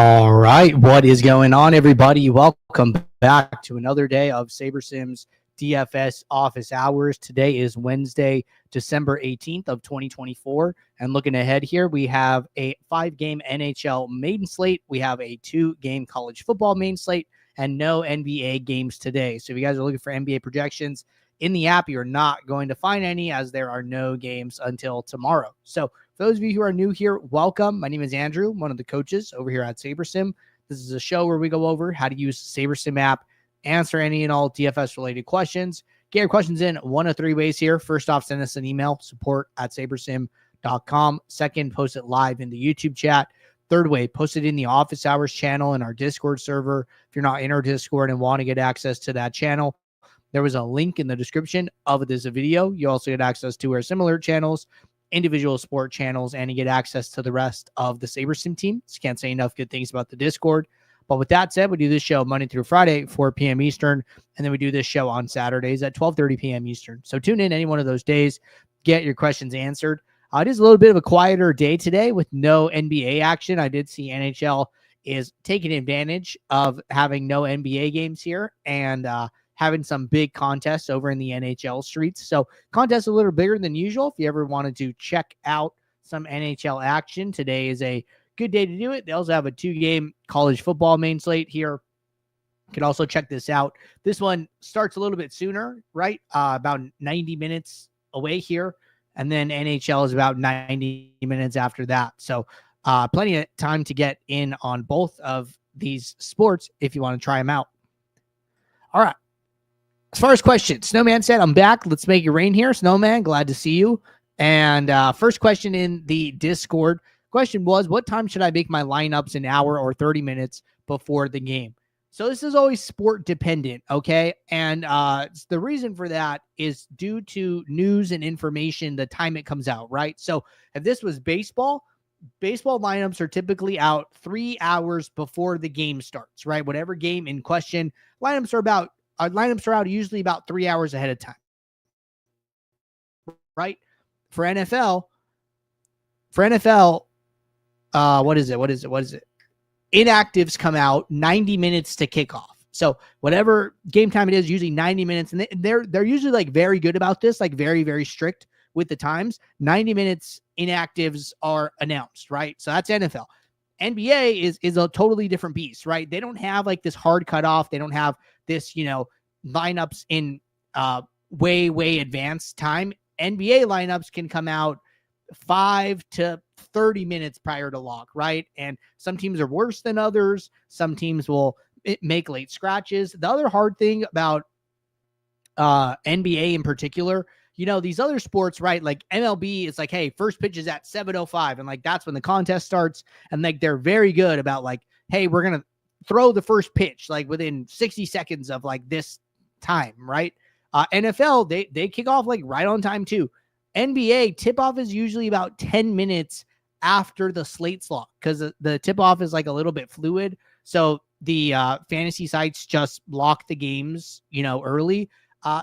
All right, what is going on, everybody? Welcome back to another day of SaberSim's DFS office hours. Today is Wednesday, December 18th of 2024. And looking ahead here, we have a 5-game NHL main slate. We have a 2-game college football main slate and no NBA games today. So if you guys are looking for NBA projections in the app, you're not going to find any as there are no games until tomorrow. So for those of you who are new here, welcome. My name is Andrew, one of the coaches over here at SaberSim. This is a show where we go over how to use the SaberSim app, answer any and all DFS-related questions. Get your questions in one of three ways here. First off, send us an email, support@sabersim.com. Second, post it live in the YouTube chat. Third way, post it in the office hours channel in our Discord server. If you're not in our Discord and want to get access to that channel, there was a link in the description of this video. You also get access to our similar channels, individual sport channels, and you get access to the rest of the SaberSim team. Just can't say enough good things about the Discord. But with that said, we do this show Monday through Friday, 4 p.m. Eastern, and then we do this show on Saturdays at 12:30 p.m. Eastern. So tune in any one of those days, get your questions answered. It is a little bit of a quieter day today with no NBA action. I did see NHL is taking advantage of having no NBA games here and having some big contests over in the NHL streets. So contests a little bigger than usual. If you ever wanted to check out some NHL action, today is a good day to do it. They also have a 2-game college football main slate here. You can also check this out. This one starts a little bit sooner, right? About 90 minutes away here. And then NHL is about 90 minutes after that. So plenty of time to get in on both of these sports if you want to try them out. All right. As far as questions, Snowman said, I'm back. Let's make it rain here. Snowman, glad to see you. And first question in the Discord question was, what time should I make my lineups, an hour or 30 minutes before the game? So this is always sport dependent, okay? And the reason for that is due to news and information, the time it comes out, right? So if this was baseball lineups are typically out 3 hours before the game starts, right? Whatever game in question, lineups are out usually about 3 hours ahead of time, right? For NFL, what is it? Inactives come out 90 minutes to kick off. So whatever game time it is, usually 90 minutes. And they're usually like very good about this, like very, very strict with the times. 90 minutes inactives are announced, right? So that's NFL. NBA is a totally different beast, right? They don't have like this hard cutoff. They don't have this, lineups in way advanced time. NBA lineups can come out 5 to 30 minutes prior to lock, right? And some teams are worse than others. Some teams will make late scratches. The other hard thing about NBA in particular, these other sports, right? Like MLB, it's like, hey, first pitch is at 7:05, and like that's when the contest starts. And like they're very good about like, hey, we're gonna throw the first pitch like within 60 seconds of like this time, right? NFL, they kick off like right on time too. NBA tip-off is usually about 10 minutes after the slate's lock because the tip-off is like a little bit fluid. So the fantasy sites just lock the games, early.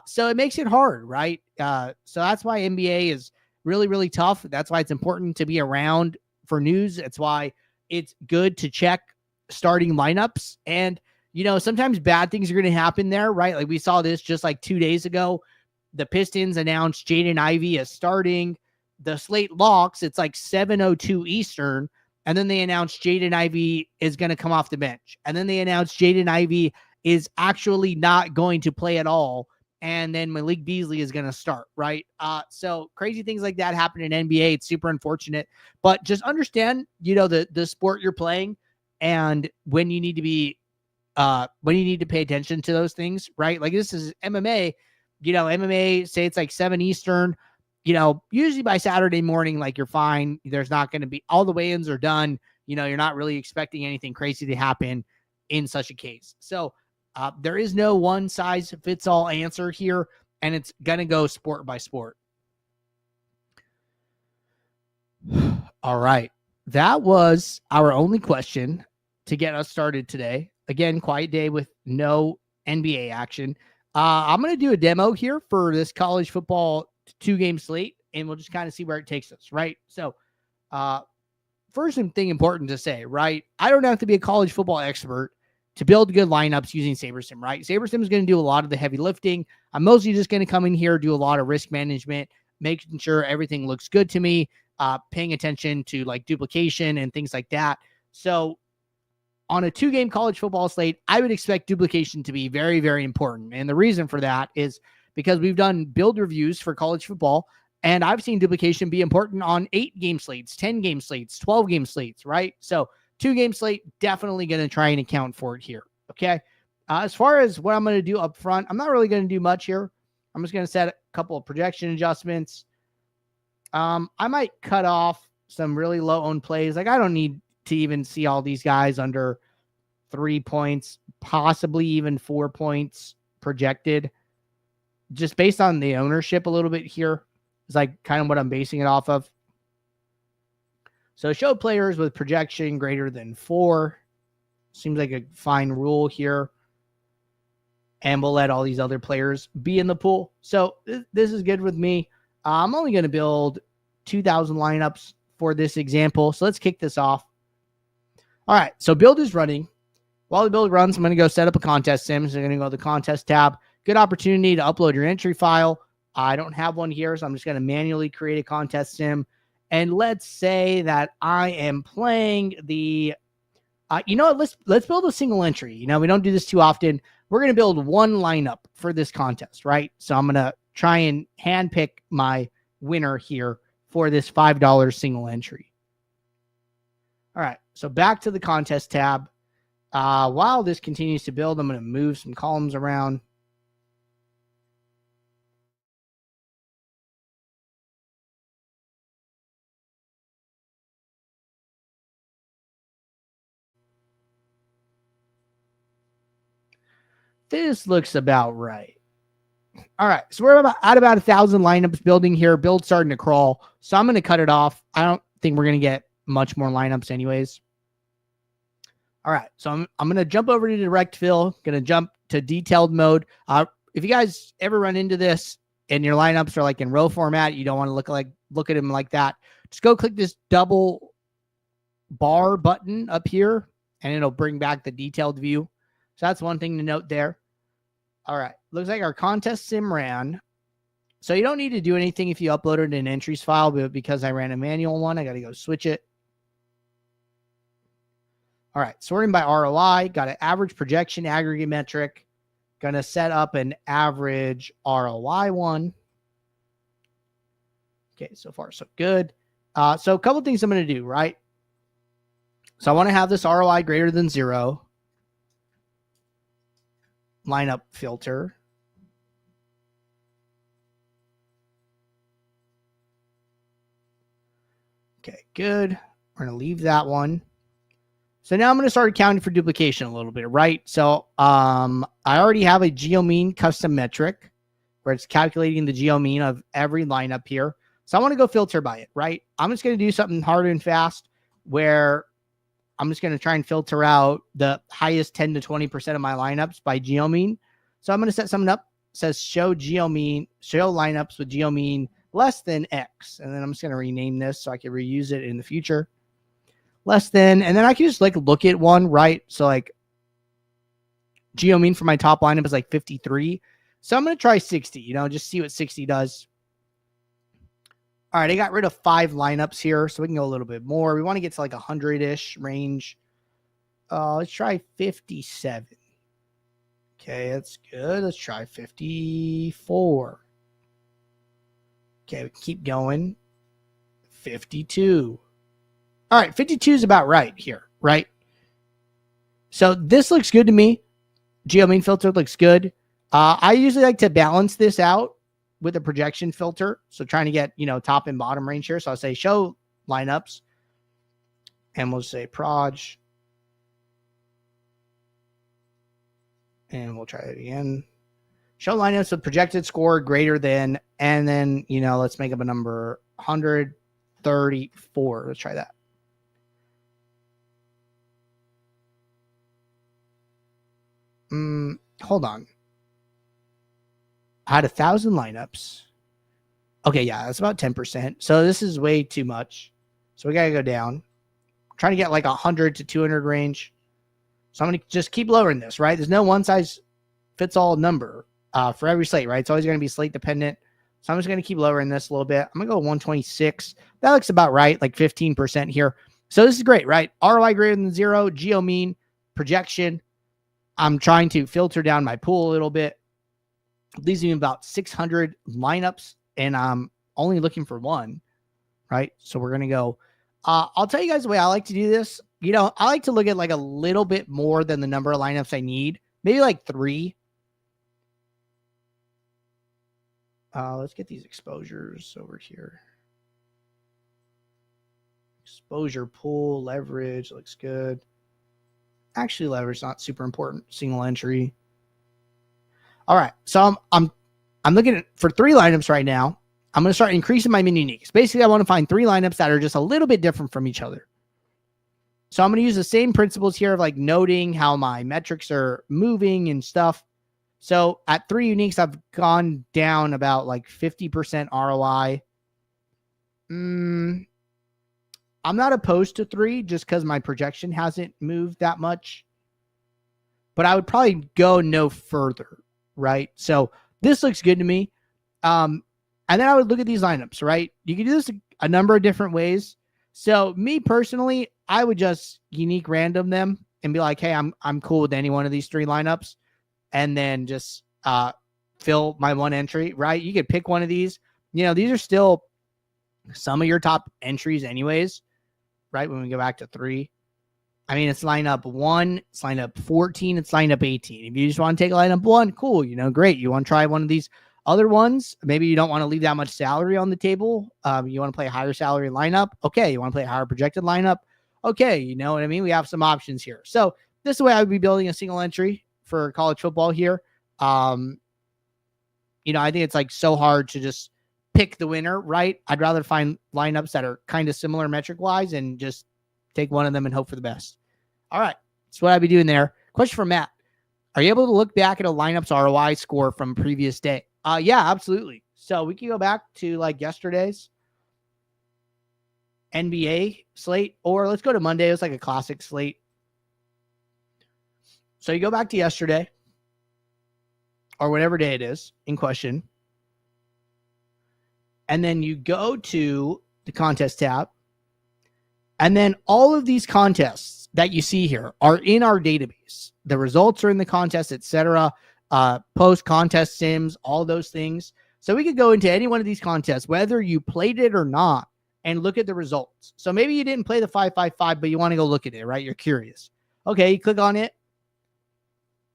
So it makes it hard, right? So that's why NBA is really, really tough. That's why it's important to be around for news. That's why it's good to check starting lineups. And, sometimes bad things are going to happen there, right? Like we saw this just like 2 days ago. The Pistons announced Jaden Ivey as starting. The slate locks. It's like 7:02 Eastern. And then they announced Jaden Ivey is going to come off the bench. And then they announced Jaden Ivey is actually not going to play at all. And then Malik Beasley is going to start, right? So crazy things like that happen in NBA. It's super unfortunate. But just understand, the sport you're playing and when you need to be when you need to pay attention to those things, right? Like this is MMA. MMA, say it's like 7 Eastern, usually by Saturday morning, like you're fine. There's not going to be all the weigh-ins are done. You're not really expecting anything crazy to happen in such a case. So there is no one size fits all answer here, and it's going to go sport by sport. All right. That was our only question to get us started today. Again, quiet day with no NBA action. I'm going to do a demo here for this college football 2-game slate, and we'll just kind of see where it takes us, right? So first thing important to say, right? I don't have to be a college football expert to build good lineups using SaberSim, right? SaberSim is going to do a lot of the heavy lifting. I'm mostly just going to come in here, do a lot of risk management, making sure everything looks good to me, paying attention to like duplication and things like that. So on a 2-game college football slate, I would expect duplication to be very, very important. And the reason for that is because we've done build reviews for college football, and I've seen duplication be important on 8-game slates, 10-game slates, 12-game slates, right? So 2-game slate, definitely going to try and account for it here. Okay. As far as what I'm going to do up front, I'm not really going to do much here. I'm just going to set a couple of projection adjustments. I might cut off some really low owned plays. Like I don't need to even see all these guys under 3 points, possibly even 4 points projected, just based on the ownership a little bit here. It's like kind of what I'm basing it off of. So show players with projection greater than 4. Seems like a fine rule here. And we'll let all these other players be in the pool. So this is good with me. I'm only going to build 2,000 lineups for this example. So let's kick this off. All right. So build is running. While the build runs, I'm going to go set up a contest sim. So I'm going to go to the contest tab. Good opportunity to upload your entry file. I don't have one here, so I'm just going to manually create a contest sim. And let's say that I am playing the, you know what, let's build a single entry. You know, we don't do this too often. We're going to build one lineup for this contest, right? So I'm going to try and handpick my winner here for this $5 single entry. All right, so back to the contest tab. While this continues to build, I'm going to move some columns around. This looks about right. All right, so we're at about 1,000 lineups building here. Build's starting to crawl, so I'm going to cut it off. I don't think we're going to get much more lineups anyways. All right, so I'm going to jump over to direct fill, going to jump to detailed mode. If you guys ever run into this and your lineups are like in row format, you don't want to look at them like that, just go click this double bar button up here, and it'll bring back the detailed view. So that's one thing to note there. All right. Looks like our contest sim ran. So you don't need to do anything if you uploaded an entries file, but because I ran a manual one, I got to go switch it. All right. Sorting by ROI. Got an average projection aggregate metric. Going to set up an average ROI one. Okay. So far, so good. So a couple things I'm going to do, right? So I want to have this ROI greater than 0. Lineup filter. Okay, good. We're going to leave that one. So now I'm going to start accounting for duplication a little bit, right? So I already have a geomean custom metric where it's calculating the geomean of every lineup here. So I want to go filter by it, right? I'm just going to do something hard and fast where I'm just going to try and filter out the highest 10 to 20% of my lineups by geomean. So I'm going to set something up. It says show geomean, show lineups with geomean less than X. And then I'm just going to rename this so I can reuse it in the future. Less than, and then I can just like look at one, right? So like geomean for my top lineup is like 53. So I'm going to try 60, you know, just see what 60 does. All right, I got rid of 5 lineups here, so we can go a little bit more. We want to get to like 100-ish range. Let's try 57. Okay, that's good. Let's try 54. Okay, we keep going. 52. All right, 52 is about right here, right? So this looks good to me. Geomean filter looks good. I usually like to balance this out with a projection filter. So trying to get, you know, top and bottom range here. So I'll say show lineups. And we'll say proj. And we'll try it again. Show lineups with projected score greater than, and then, you know, let's make up a number 134. Let's try that. Hold on. I had 1,000 lineups. Okay, yeah, that's about 10%. So this is way too much. So we got to go down. trying to get like 100 to 200 range. So I'm going to just keep lowering this, right? There's no one size fits all number for every slate, right? It's always going to be slate dependent. So I'm just going to keep lowering this a little bit. I'm going to go 126. That looks about right, like 15% here. So this is great, right? ROI greater than 0, geo mean, projection. I'm trying to filter down my pool a little bit. Leaves me about 600 lineups, and I'm only looking for one, right? So we're going to go. I'll tell you guys the way I like to do this. You know, I like to look at like a little bit more than the number of lineups I need. Maybe like 3. Let's get these exposures over here. Exposure, pool, leverage looks good. Actually, leverage not super important. Single entry. All right, so I'm looking at for 3 lineups right now. I'm going to start increasing my min uniques. Basically, I want to find 3 lineups that are just a little bit different from each other. So I'm going to use the same principles here of like noting how my metrics are moving and stuff. So at 3 uniques, I've gone down about like 50% ROI. I'm not opposed to 3 just because my projection hasn't moved that much. But I would probably go no further, right? So this looks good to me. And then I would look at these lineups, right? You can do this a number of different ways. So me personally, I would just unique random them and be like, hey, I'm cool with any one of these 3 lineups. And then just fill my one entry, right? You could pick one of these. You know, these are still some of your top entries anyways, right? When we go back to 3. I mean, it's lineup 1, it's lineup 14, it's lineup 18. If you just want to take lineup 1, cool, you know, great. You want to try one of these other ones. Maybe you don't want to leave that much salary on the table. You want to play a higher salary lineup. Okay. You want to play a higher projected lineup. Okay. You know what I mean? We have some options here. So this is the way I would be building a single entry for college football here. You know, I think it's like so hard to just pick the winner, right? I'd rather find lineups that are kind of similar metric wise and just take one of them and hope for the best. All right. That's what I'd be doing there. Question from Matt. Are you able to look back at a lineup's ROI score from previous day? Yeah, absolutely. So we can go back to like yesterday's NBA slate, or let's go to Monday. It was like a classic slate. So you go back to yesterday or whatever day it is in question. And then you go to the contest tab. And then all of these contests that you see here are in our database. The results are in the contest, etc. Post contest sims, all those things. So we could go into any one of these contests, whether you played it or not, and look at the results. So maybe you didn't play the 555, but you want to go look at it, right? You're curious. Okay, you click on it.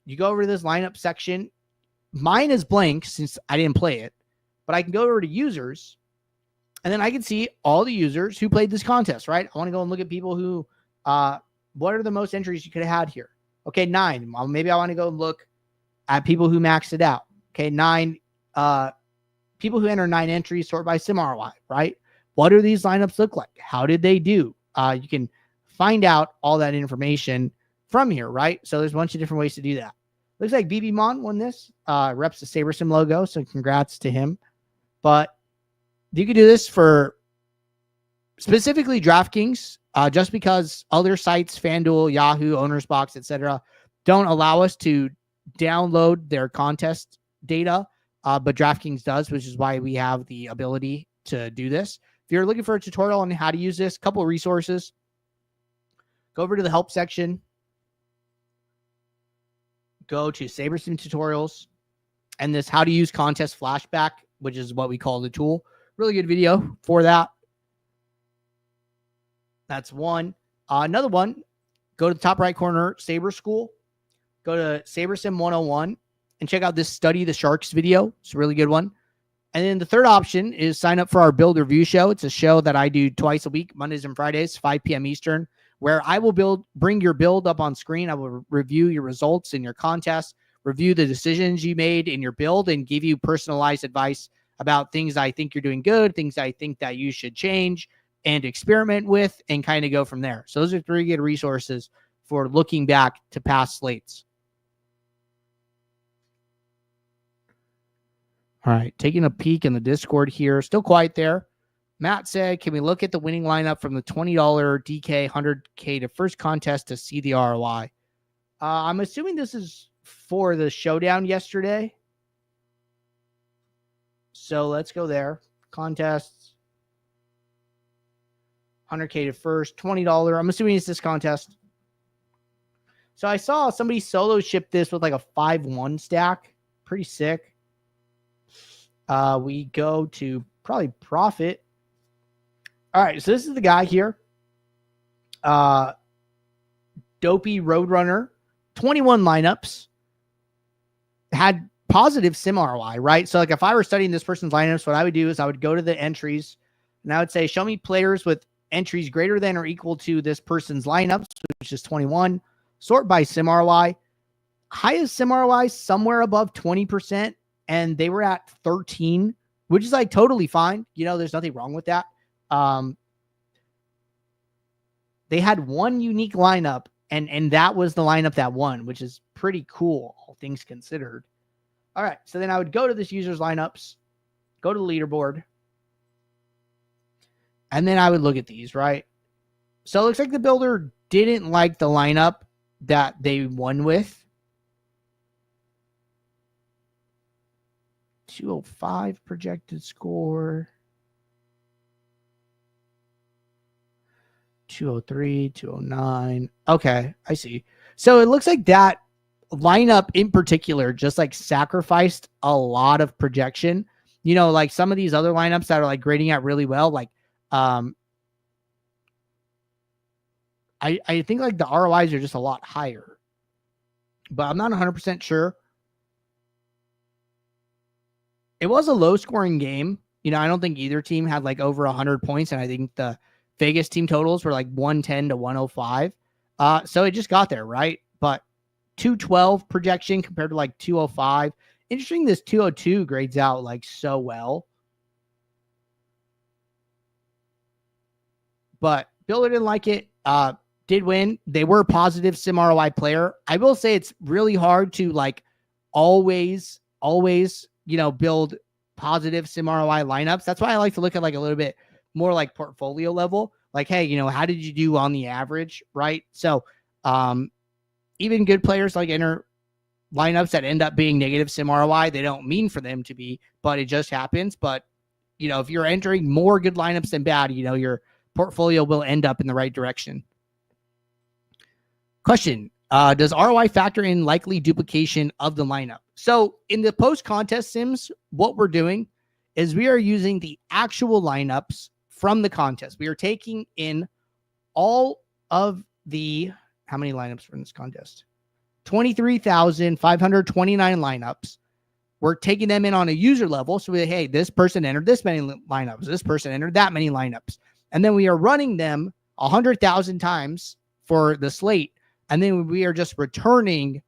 You go over to this lineup section. Mine is blank since I didn't play it, but I can go over to users, and then I can see all the users who played this contest, right? I want to go and look at people who, what are the most entries you could have had here? Okay, 9. Well, maybe I want to go look at people who maxed it out. Okay, 9. People who enter 9 entries sort by sim ROI, right? What do these lineups look like? How did they do? You can find out all that information from here, right? So there's a bunch of different ways to do that. Looks like BB Mon won this. Reps the SaberSim logo, so congrats to him. But you could do this for specifically DraftKings, just because other sites, FanDuel, Yahoo, Owner's Box, etc., don't allow us to download their contest data, but DraftKings does, which is why we have the ability to do this. If you're looking for a tutorial on how to use this, a couple of resources, go over to the help section, go to SaberSim tutorials, and this how to use contest flashback, which is what we call the tool. Really good video for that. That's one. Another one, go to the top right corner, Saber School, go to SaberSim 101 and check out this Study the Sharks video. It's a really good one. And then the third option is sign up for our build review show. It's a show that I do twice a week, Mondays and Fridays, 5 p.m. Eastern, where I will bring your build up on screen. I will review your results in your contest, review the decisions you made in your build, and give you personalized advice about things I think you're doing good, things I think that you should change and experiment with, and kind of go from there. So those are 3 good resources for looking back to past slates. All right, taking a peek in the Discord here. Still quiet there. Matt said, can we look at the winning lineup from the $20 DK 100K to first contest to see the ROI? I'm assuming this is for the showdown yesterday. So let's go there. Contests. 100K to first. $20. I'm assuming it's this contest. So I saw somebody solo ship this with like a 5-1 stack. Pretty sick. We go to probably profit. All right, so this is the guy here. Dopey Roadrunner, 21 lineups. Had positive sim ROI, right? So like if I were studying this person's lineups, what I would do is I would go to the entries and I would say, show me players with entries greater than or equal to this person's lineups, which is 21. Sort by sim ROI. Highest sim ROI somewhere above 20%, and they were at 13, which is like totally fine. You know, there's nothing wrong with that. They had one unique lineup, and that was the lineup that won, which is pretty cool, all things considered. All right, so then I would go to this user's lineups, go to the leaderboard, and then I would look at these, right? So it looks like the builder didn't like the lineup that they won with. 205 projected score. 203, 209. Okay, I see. So it looks like that lineup in particular just like sacrificed a lot of projection. You know, like some of these other lineups that are like grading out really well, like I think like the ROIs are just a lot higher. But I'm not 100% sure. It was a low scoring game. You know, I don't think either team had like over 100 points, and I think the Vegas team totals were like 110 to 105. So it just got there, right? But 212 projection compared to like 205. Interesting, this 202 grades out like so well. But Builder didn't like it. Did win. They were a positive sim ROI player. I will say it's really hard to like always, you know, build positive sim ROI lineups. That's why I like to look at like a little bit more like portfolio level. Like, hey, you know, how did you do on the average, right? So even good players like enter lineups that end up being negative sim ROI. They don't mean for them to be, but it just happens. But, you know, if you're entering more good lineups than bad, you know, your portfolio will end up in the right direction. Question. Does ROI factor in likely duplication of the lineup? So in the post-contest sims, what we're doing is we are using the actual lineups from the contest. We are taking in all of the, how many lineups were in this contest? 23,529 lineups. We're taking them in on a user level. So we, hey, this person entered this many lineups. This person entered that many lineups. And then we are running them 100,000 times for the slate. And then we are just returning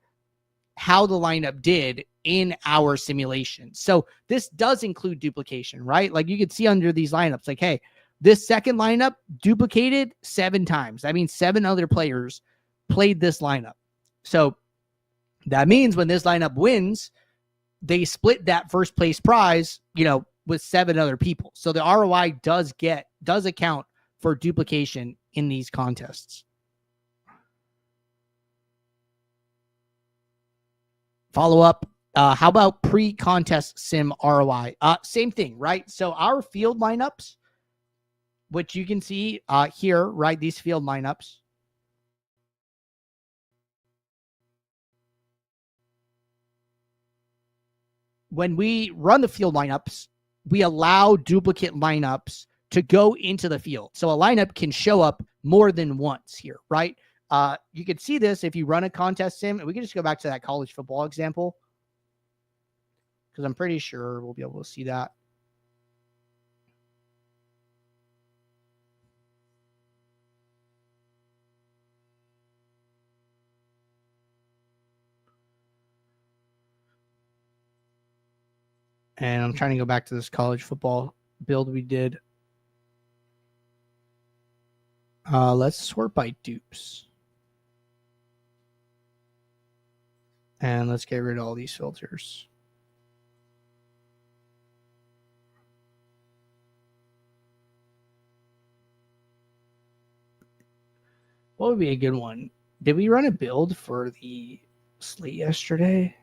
how the lineup did in our simulation. So this does include duplication, right? Like you could see under these lineups, like, hey, this second lineup duplicated 7 times. That means 7 other players played this lineup. So that means when this lineup wins, they split that first place prize, you know, with 7 other people. So the ROI does account for duplication in these contests. Follow up. How about pre-contest sim ROI? Same thing, right? So our field lineups, which you can see here, right? These field lineups. When we run the field lineups, we allow duplicate lineups to go into the field. So a lineup can show up more than once here, right? You can see this if you run a contest sim. We can just go back to that college football example, because I'm pretty sure we'll be able to see that. And I'm trying to go back to this college football build we did. Let's sort by dupes. And let's get rid of all these filters. . . . . . . . . . . . . . . . . . . . . . . . . . . . . . . . . . . . . . . . . . . . . . . . . . . . . . . . . . What would be a good one? Did we run a build for the slate yesterday?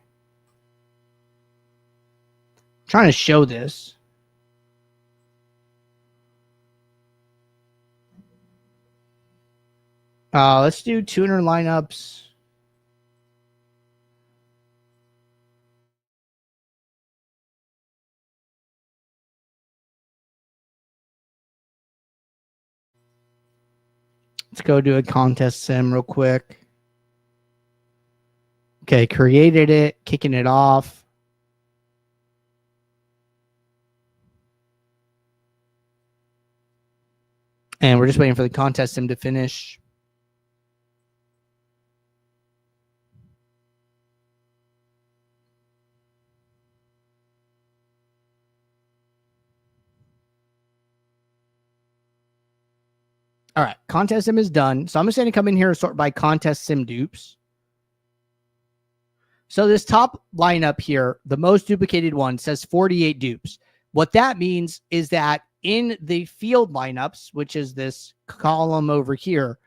I'm trying to show this. Let's do 200 lineups. Let's go do a contest sim real quick. Okay, created it, kicking it off. And we're just waiting for the contest sim to finish. All right, contest sim is done. So I'm just going to come in here and sort by contest sim dupes. So this top lineup here, the most duplicated one, says 48 dupes. What that means is that in the field lineups, which is this column over here,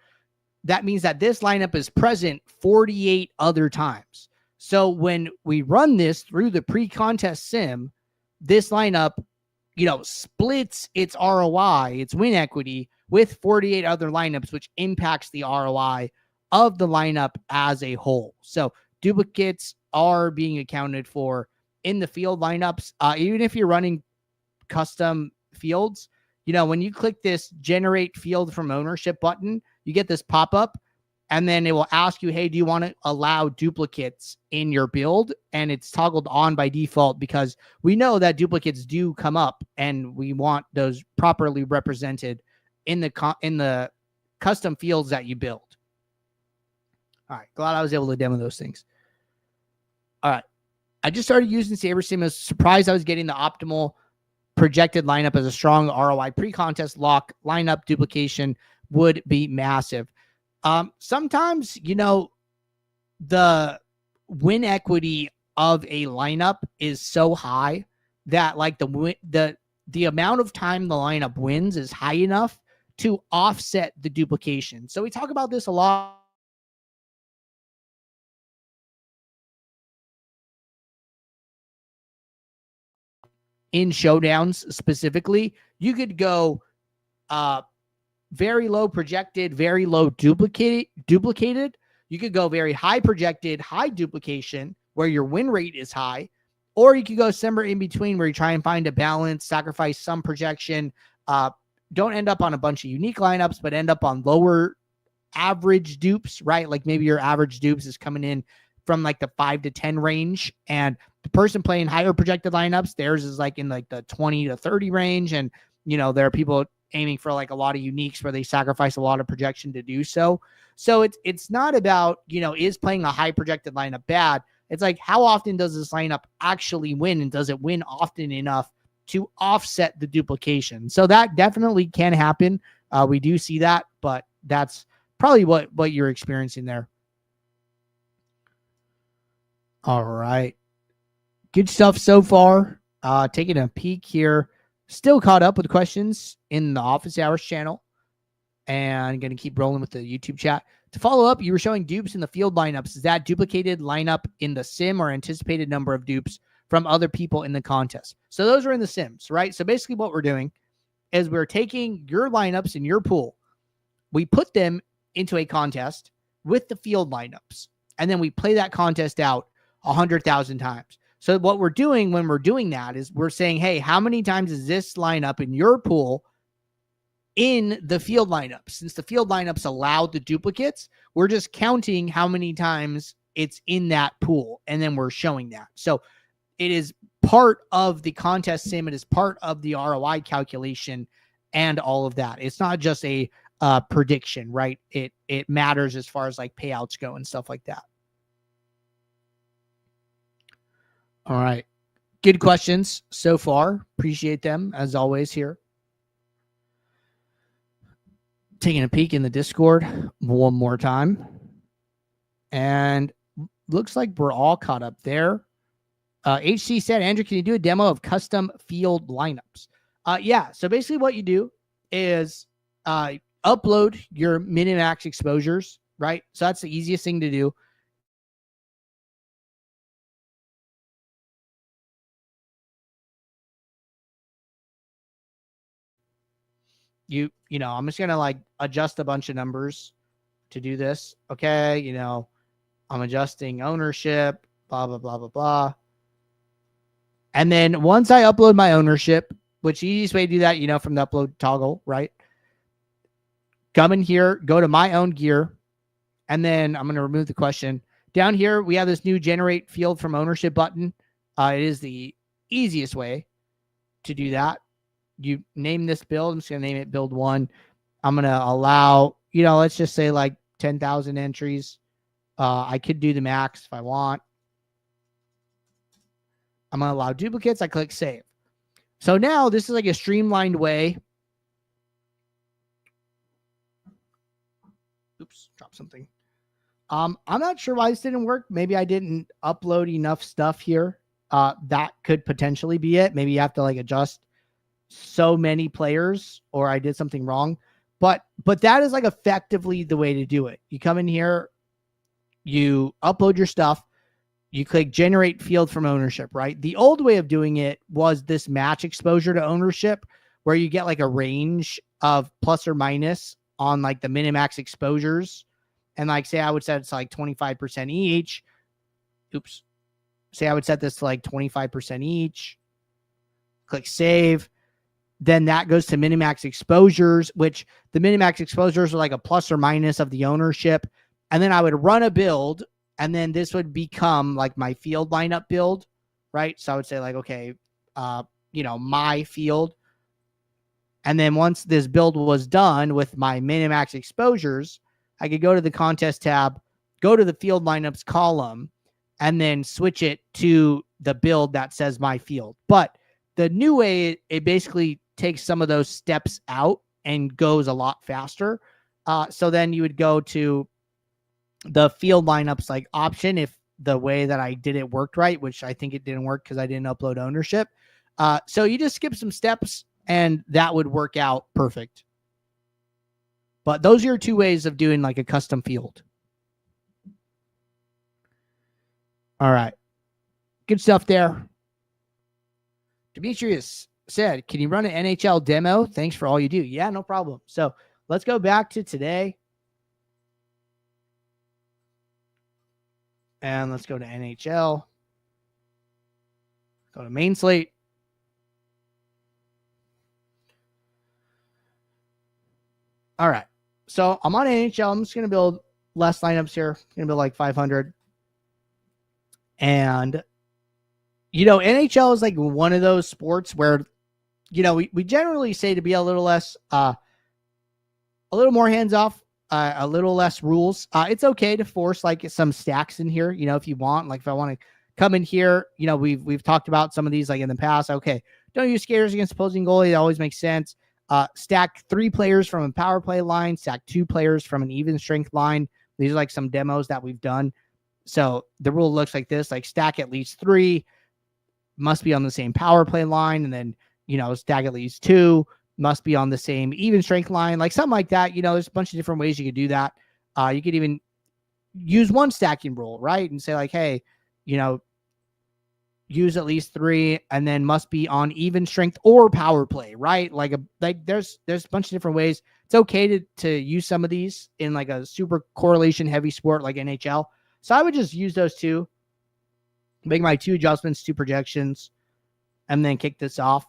that means that this lineup is present 48 other times. So when we run this through the pre-contest sim, this lineup, splits its ROI, its win equity, with 48 other lineups, which impacts the ROI of the lineup as a whole. So duplicates are being accounted for in the field lineups. Even if you're running custom fields, when you click this generate field from ownership button, you get this pop-up, and then it will ask you, hey, do you want to allow duplicates in your build? And it's toggled on by default because we know that duplicates do come up, and we want those properly represented in the custom fields that you build. All right, glad I was able to demo those things. All right, I just started using SaberSim. I was surprised I was getting the optimal projected lineup as a strong ROI. Pre-contest lock lineup duplication would be massive. Sometimes, the win equity of a lineup is so high that like the amount of time the lineup wins is high enough to offset the duplication. So we talk about this a lot. In showdowns specifically, you could go very low projected, very low duplicated. You could go very high projected, high duplication, where your win rate is high, or you could go somewhere in between where you try and find a balance, sacrifice some projection, don't end up on a bunch of unique lineups, but end up on lower average dupes, right? Like maybe your average dupes is coming in from like the 5 to 10 range, and the person playing higher projected lineups, theirs is like in like the 20 to 30 range. And, there are people aiming for like a lot of uniques where they sacrifice a lot of projection to do so. So it's not about, is playing a high projected lineup bad? It's like, how often does this lineup actually win? And does it win often enough to offset the duplication? So that definitely can happen. We do see that, but that's probably what you're experiencing there. All right. Good stuff so far. Taking a peek here. Still caught up with questions in the office hours channel, and going to keep rolling with the YouTube chat. To follow up, you were showing dupes in the field lineups. Is that duplicated lineup in the sim or anticipated number of dupes from other people in the contest? So those are in the sims, right? So basically what we're doing is we're taking your lineups in your pool. We put them into a contest with the field lineups, and then we play that contest out 100,000 times. So what we're doing when we're doing that is we're saying, hey, how many times is this lineup in your pool in the field lineup? Since the field lineups allow the duplicates, we're just counting how many times it's in that pool, and then we're showing that. So it is part of the contest sim. It is part of the ROI calculation and all of that. It's not just a prediction, right? It matters as far as like payouts go and stuff like that. All right. Good questions so far. Appreciate them as always here. Taking a peek in the Discord one more time. And looks like we're all caught up there. HC said, Andrew, can you do a demo of custom field lineups? Yeah. So basically what you do is upload your min and max exposures, right? So that's the easiest thing to do. You know, I'm just going to like adjust a bunch of numbers to do this. Okay. You know, I'm adjusting ownership, blah, blah, blah, blah, blah. And then once I upload my ownership, which the easiest way to do that, you know, from the upload toggle, right? Come in here, go to my own gear. And then I'm going to remove the question. Down here, we have this new generate field from ownership button. It is the easiest way to do that. You name this build. I'm just going to name it build 1. I'm going to allow, you know, let's just say like 10,000 entries. I could do the max if I want. I'm going to allow duplicates. I click save. So now this is like a streamlined way. Oops, dropped something. I'm not sure why this didn't work. Maybe I didn't upload enough stuff here. That could potentially be it. Maybe you have to like adjust so many players, or I did something wrong. But that is like effectively the way to do it. You come in here, you upload your stuff, you click generate field from ownership, right? The old way of doing it was this match exposure to ownership, where you get like a range of plus or minus on like the min and max exposures. And like, say I would set it to like 25% each. Oops. Say I would set this to like 25% each. Click save. Then that goes to minimax exposures, which the minimax exposures are like a plus or minus of the ownership. And then I would run a build, and then this would become like my field lineup build, right? So I would say like, okay, you know, my field. And then once this build was done with my minimax exposures, I could go to the contest tab, go to the field lineups column, and then switch it to the build that says my field. But the new way, it basically takes some of those steps out and goes a lot faster. So then you would go to the field lineups like option if the way that I did it worked right, which I think it didn't work because I didn't upload ownership. So you just skip some steps and that would work out perfect. But those are your two ways of doing like a custom field. All right. Good stuff there. Demetrius said, can you run an NHL demo? Thanks for all you do. Yeah, no problem. So let's go back to today. And let's go to NHL. Go to main slate. All right. So I'm on NHL. I'm just going to build less lineups here. I'm going to build like 500. And, you know, NHL is like one of those sports where, you know, we generally say to be a little less, a little more hands off, a little less rules. It's okay to force like some stacks in here, you know, if you want. Like if I want to come in here, you know, we've talked about some of these like in the past. Okay, don't use skaters against opposing goalie. That always makes sense. Stack 3 players from a power play line, stack 2 players from an even strength line. These are like some demos that we've done. So the rule looks like this, like stack at least 3, must be on the same power play line. And then, you know, stack at least 2, must be on the same even strength line, like something like that. You know, there's a bunch of different ways you could do that. You could even use one stacking rule, right? And say like, hey, you know, use at least 3 and then must be on even strength or power play, right? Like there's a bunch of different ways. It's okay to use some of these in like a super correlation heavy sport like NHL. So I would just use those 2, make my 2 adjustments, 2 projections, and then kick this off.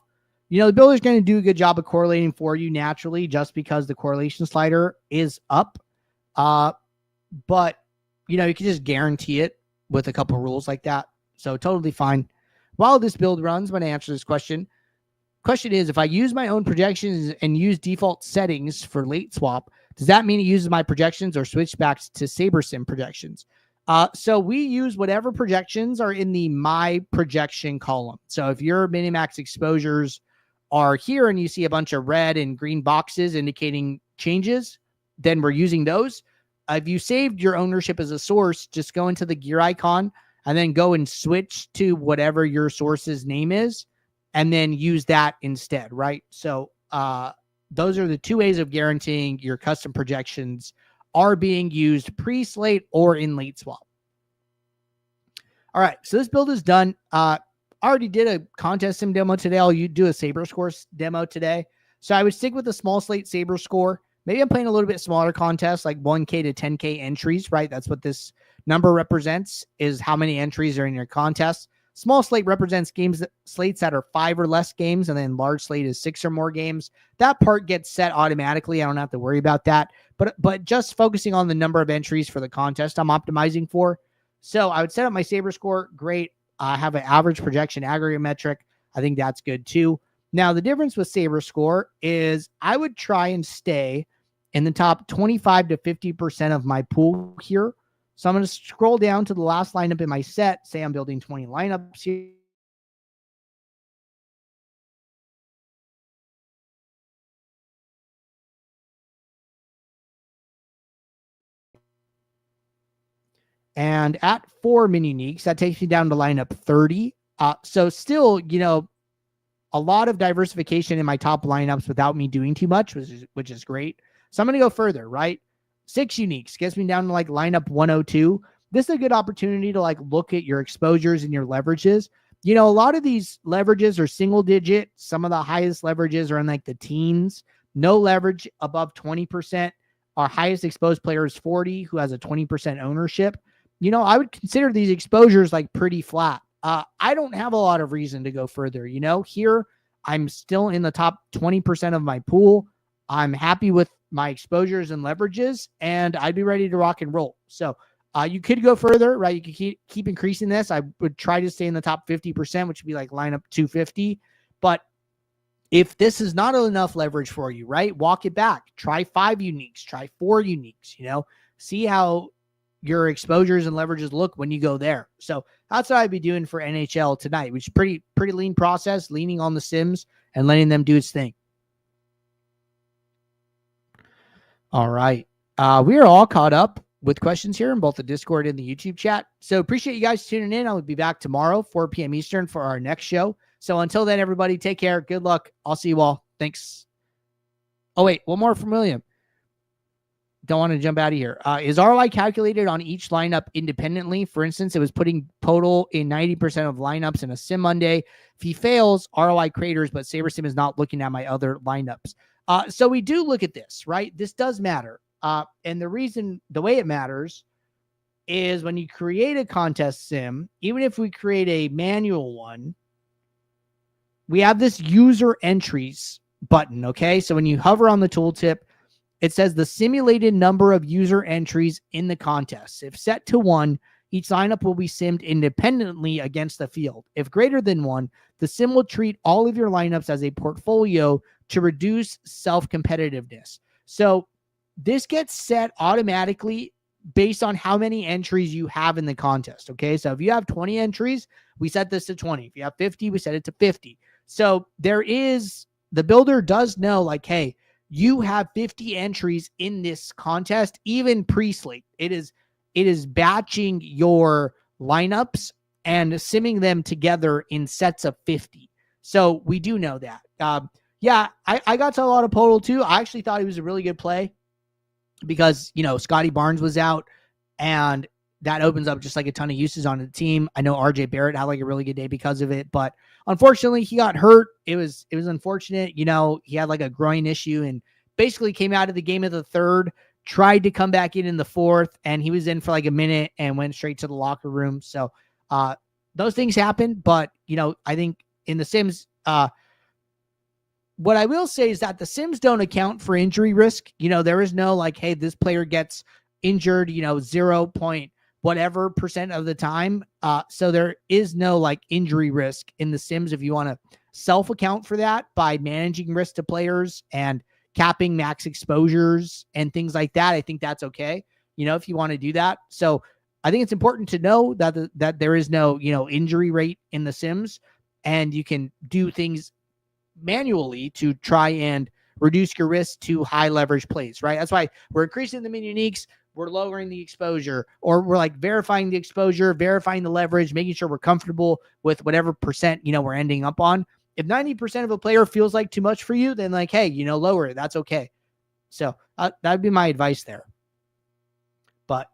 You know, the builder's going to do a good job of correlating for you naturally just because the correlation slider is up. But, you know, you can just guarantee it with a couple rules like that. So totally fine. While this build runs, I'm going to answer this question. Question is, if I use my own projections and use default settings for late swap, does that mean it uses my projections or switch back to SaberSim projections? So we use whatever projections are in the my projection column. So if your minimax exposures are here and you see a bunch of red and green boxes indicating changes, then we're using those. If you saved your ownership as a source, just go into the gear icon and then go and switch to whatever your source's name is and then use that instead, right? So those are the two ways of guaranteeing your custom projections are being used pre-slate or in late swap. All right, so this build is done. I already did a contest sim demo today. I'll do a SaberScore demo today. So I would stick with the small slate SaberScore. Maybe I'm playing a little bit smaller contests, like 1K to 10K entries, right? That's what this number represents, is how many entries are in your contest. Small slate represents slates that are 5 or less games, and then large slate is 6 or more games. That part gets set automatically. I don't have to worry about that. But just focusing on the number of entries for the contest I'm optimizing for. So I would set up my SaberScore. Great. I have an average projection aggregate metric. I think that's good too. Now, the difference with SaberScore is I would try and stay in the top 25 to 50% of my pool here. So I'm going to scroll down to the last lineup in my set. Say I'm building 20 lineups here. And at 4 mini uniques, that takes me down to lineup 30. So still, a lot of diversification in my top lineups without me doing too much, which is great. So I'm going to go further, right? 6 uniques gets me down to like lineup 102. This is a good opportunity to like look at your exposures and your leverages. A lot of these leverages are single digit. Some of the highest leverages are in like the teens. No leverage above 20%. Our highest exposed player is 40, who has a 20% ownership. I would consider these exposures like pretty flat. I don't have a lot of reason to go further. Here I'm still in the top 20% of my pool. I'm happy with my exposures and leverages, and I'd be ready to rock and roll. So you could go further, right? You could keep increasing this. I would try to stay in the top 50%, which would be like lineup 250. But if this is not enough leverage for you, right? Walk it back. Try 5 uniques. Try 4 uniques. See how your exposures and leverages look when you go there. So that's what I'd be doing for NHL tonight, which is pretty lean process, leaning on the Sims and letting them do its thing. All right. We are all caught up with questions here in both the Discord and the YouTube chat. So appreciate you guys tuning in. I'll be back tomorrow, 4 p.m. Eastern, for our next show. So until then, everybody, take care. Good luck. I'll see you all. Thanks. Oh, wait, one more from William. Don't want to jump out of here. Is ROI calculated on each lineup independently? For instance, it was putting total in 90% of lineups in a Sim Monday. If he fails, ROI craters, but SaberSim is not looking at my other lineups. So we do look at this, right? This does matter. And the way it matters is when you create a contest sim, even if we create a manual one, we have this user entries button, okay? So when you hover on the tooltip, it says the simulated number of user entries in the contest. If set to 1, each lineup will be simmed independently against the field. If greater than 1, the sim will treat all of your lineups as a portfolio to reduce self-competitiveness. So this gets set automatically based on how many entries you have in the contest, okay? So if you have 20 entries, we set this to 20. If you have 50, we set it to 50. So the builder does know, like, hey, you have 50 entries in this contest, even pre-slate. It is batching your lineups and simming them together in sets of 50. So we do know that. I got to a lot of Podol too. I actually thought he was a really good play because, Scotty Barnes was out, and that opens up just like a ton of uses on the team. I know RJ Barrett had like a really good day because of it, but unfortunately he got hurt. It was unfortunate. He had like a groin issue and basically came out of the game of the third, tried to come back in the fourth, and he was in for like a minute and went straight to the locker room. So those things happen, but I think in the Sims, what I will say is that the Sims don't account for injury risk. There is no like, hey, this player gets injured, 0. whatever percent of the time. So there is no like injury risk in the Sims if you want to self-account for that by managing risk to players and capping max exposures and things like that. I think that's okay, if you want to do that. So I think it's important to know that there is no, injury rate in the Sims, and you can do things manually to try and reduce your risk to high leverage plays, right? That's why we're increasing the mini uniques, we're lowering the exposure, or we're like verifying the exposure, verifying the leverage, making sure we're comfortable with whatever percent, we're ending up on. If 90% of a player feels like too much for you, then like, hey, lower it. That's okay. So that'd be my advice there. But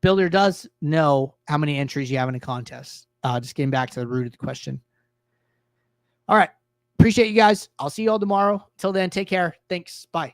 Builder does know how many entries you have in a contest. Just getting back to the root of the question. All right. Appreciate you guys. I'll see you all tomorrow. Till then, take care. Thanks. Bye.